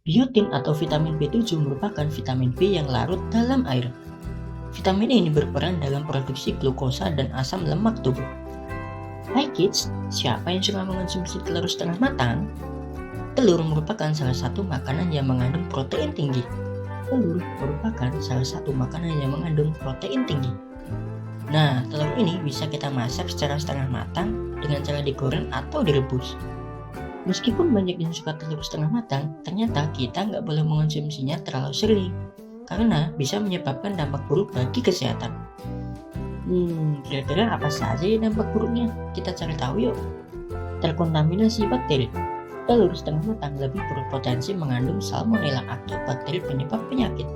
Biotin atau vitamin B7 merupakan vitamin B yang larut dalam air. Vitamin ini berperan dalam produksi glukosa dan asam lemak tubuh. Hai kids, siapa yang suka mengonsumsi telur setengah matang? Telur merupakan salah satu makanan yang mengandung protein tinggi. Nah, telur ini bisa kita masak secara setengah matang dengan cara digoreng atau direbus. Meskipun banyak yang suka telur setengah matang, ternyata kita nggak boleh mengonsumsinya terlalu sering, karena bisa menyebabkan dampak buruk bagi kesehatan. Kira-kira apa saja ya dampak buruknya? Kita cari tahu yuk. Terkontaminasi bakteri. Telur setengah matang lebih berpotensi mengandung salmonella atau bakteri penyebab penyakit.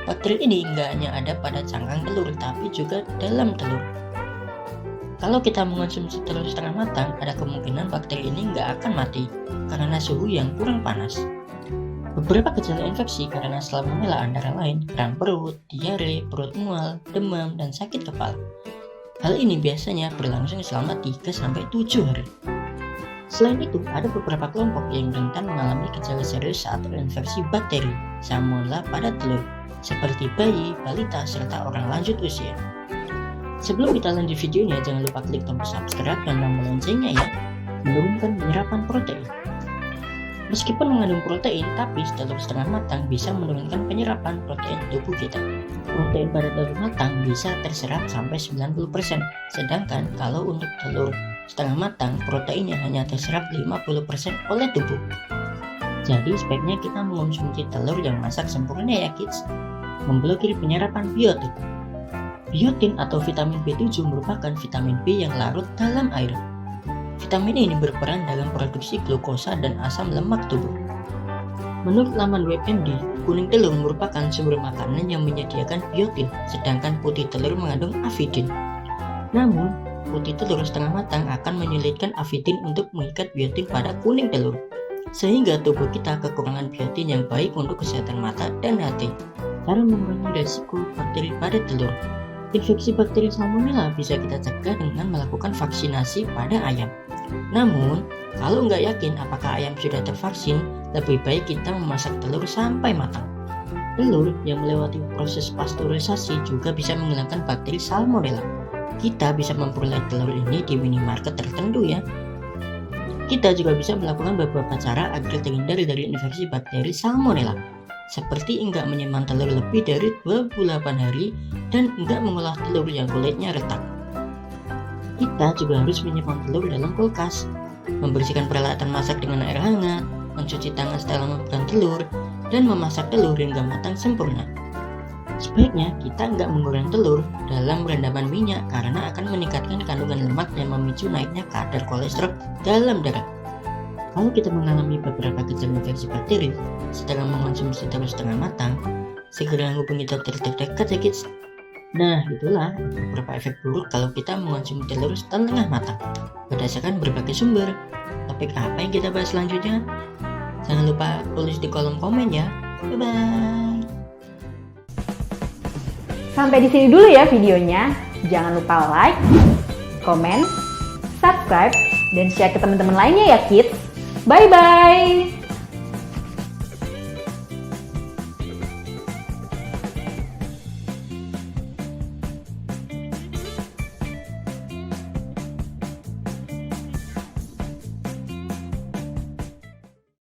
Bakteri ini nggak hanya ada pada cangkang telur, tapi juga dalam telur. Kalau kita mengonsumsi telur setengah matang, ada kemungkinan bakteri ini nggak akan mati karena suhu yang kurang panas. Beberapa gejala infeksi karena salmonella antara lain kram perut, diare, perut mual, demam, dan sakit kepala. Hal ini biasanya berlangsung selama 3-7 hari. Selain itu, ada beberapa kelompok yang rentan mengalami gejala serius saat terinfeksi bakteri salmonella pada telur, seperti bayi, balita, serta orang lanjut usia. Sebelum kita lanjut videonya, jangan lupa klik tombol subscribe dan tombol loncengnya ya. Menurunkan penyerapan protein. Meskipun mengandung protein, tapi telur setengah matang bisa menurunkan penyerapan protein tubuh kita. Protein pada telur matang bisa terserap sampai 90%, sedangkan kalau untuk telur setengah matang, proteinnya hanya terserap 50% oleh tubuh. Jadi sebaiknya kita mengonsumsi telur yang masak sempurna ya kids. Memblokir penyerapan biotin. Biotin atau vitamin B7 merupakan vitamin B yang larut dalam air. Vitamin ini berperan dalam produksi glukosa dan asam lemak tubuh. Menurut laman WebMD, kuning telur merupakan sumber makanan yang menyediakan biotin, sedangkan putih telur mengandung avidin. Namun, putih telur setengah matang akan menyulitkan avidin untuk mengikat biotin pada kuning telur, sehingga tubuh kita kekurangan biotin yang baik untuk kesehatan mata dan hati. Cara mengurangi resiko bakteri pada telur. Infeksi bakteri salmonella bisa kita cegah dengan melakukan vaksinasi pada ayam. Namun, kalau nggak yakin apakah ayam sudah tervaksin, lebih baik kita memasak telur sampai matang. Telur yang melewati proses pasteurisasi juga bisa menghilangkan bakteri salmonella. Kita bisa memperoleh telur ini di minimarket tertentu ya. Kita juga bisa melakukan beberapa cara agar terhindar dari infeksi bakteri salmonella, seperti enggak menyimpan telur lebih dari 28 hari dan enggak mengolah telur yang kulitnya retak. Kita juga harus menyimpan telur dalam kulkas, membersihkan peralatan masak dengan air hangat, mencuci tangan setelah memegang telur, dan memasak telur hingga matang sempurna. Sebaiknya kita enggak menggoreng telur dalam rendaman minyak karena akan meningkatkan kandungan lemak dan memicu naiknya kadar kolesterol dalam darah. Kalau kita mengalami beberapa gejala infeksi bakteri setelah mengonsumsi telur setengah matang, segera hubungi dokter terdekat ya kids. Nah, itulah beberapa efek buruk kalau kita mengonsumsi telur setengah matang berdasarkan berbagai sumber. Topik apa yang kita bahas selanjutnya? Jangan lupa tulis di kolom komen ya. Bye-bye. Sampai di sini dulu ya videonya. Jangan lupa like, comment, subscribe, dan share ke teman-teman lainnya ya kids. Bye-bye!